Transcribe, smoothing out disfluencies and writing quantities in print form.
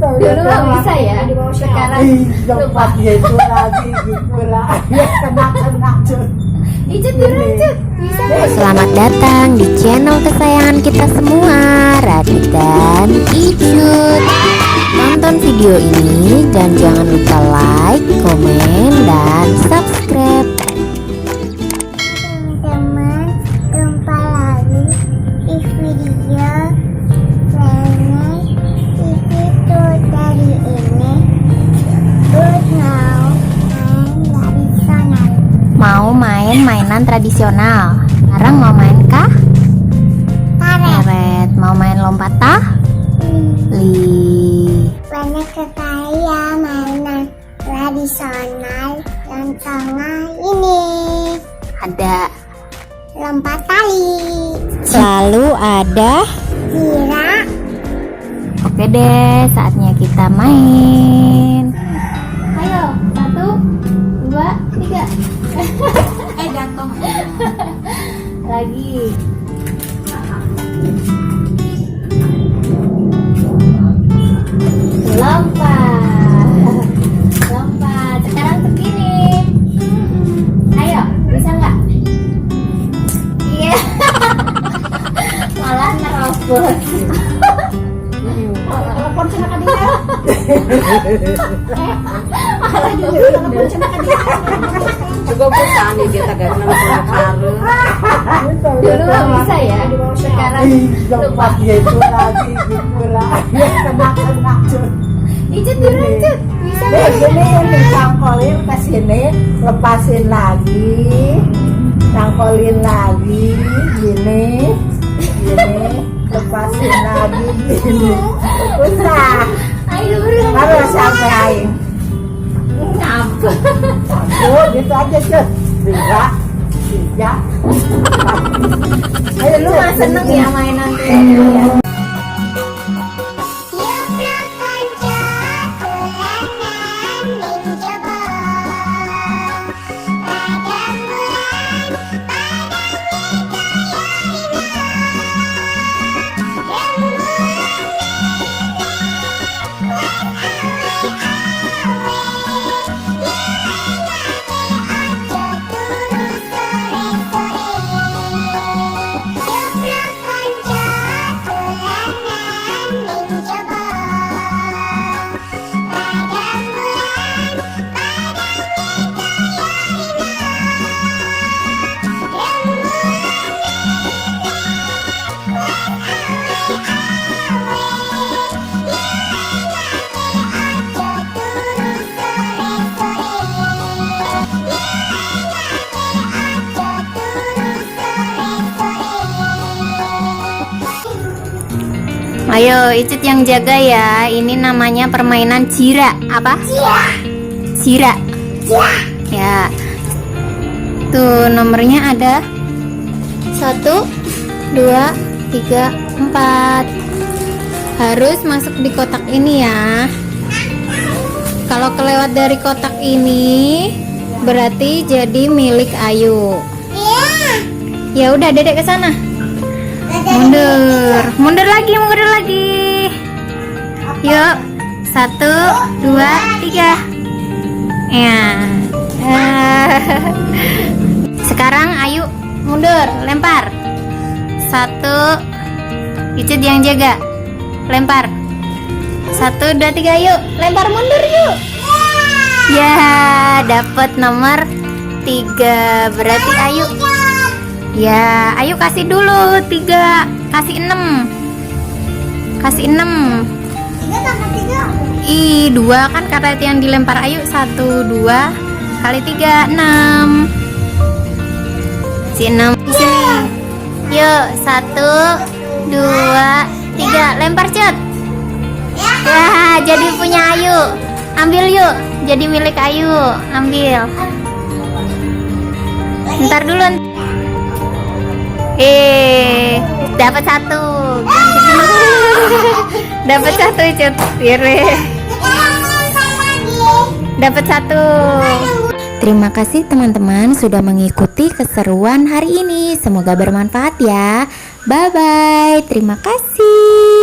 Dulu nggak bisa ya, sekarang lompat gitu lagi gitu lah. Kena cut. Icut dilanjut, bisa. Selamat datang di channel kesayangan kita semua, Radit dan Icut. Tonton video ini dan jangan lupa like, komen, dan subscribe. Teman-teman, jumpa lagi di video Nenek itu dari ini. Good now, tradisional. Mau main mainan tradisional? Sekarang mau main kah? Karet. Mau main lompat tah? Banyak sekali ya mainan tradisional. Contohnya ini Ada. lompat tali, Lalu ada. kira, Oke deh, saatnya kita main. Ayo, 1, 2, 3. Jatuh. Lagi. Lompat. Lompat. Sekarang ke sini. Ayo, bisa nggak? Iya. Malah nerobos. Telepon sana kan dia. Malah juga Telepon sana kan dia. Juga perusahaan dia tagad nang karu. dulu nggak bisa ya. Sekarang Lompat gitu lagi gitu lah. Kena cut. Icut dilanjut, bisa. Gini yang dicangkolin ke sini, lepasin lagi, cangkolin lagi, gini, lepasin lagi, gini. Usah, Ayo dulu. harus sampai aing. Nyampe. Satu, gitu aja Cud. 2, 3, 4. Ayo Lu Cud, mah seneng gini. ya mainan kayak gini ya. Ayo, Icut yang jaga ya. Ini namanya permainan jira. Apa? Jira. Ya. Tuh nomornya ada 1, 2, 3, 4. Harus masuk di kotak ini ya. Kalau kelewat dari kotak ini berarti jadi milik Ayu. Ya udah, Dedek ke sana. Mundur lagi. Yuk, 1, 2, 3. Ya. Sekarang Ayu mundur, lempar. 1, Icut yang jaga, lempar. 1, 2, 3, yuk, lempar mundur yuk. Ya, dapat nomor 3. Berarti Ayu. Ya, Ayu kasih dulu 3, kasih 6. Kasih 6. 2 kan karet yang dilempar Ayu. 1, 2 kali 3, 6. Si 6 di sini. Yuk, 1, 2, 3, lempar Cut. Ya, jadi punya Ayu. Ambil yuk, jadi milik Ayu. Ambil. Ntar dulu. Dapat 1. Dapat 1 Cut. Dapat 1. Terima kasih teman-teman sudah mengikuti keseruan hari ini. Semoga bermanfaat ya. Bye bye. Terima kasih.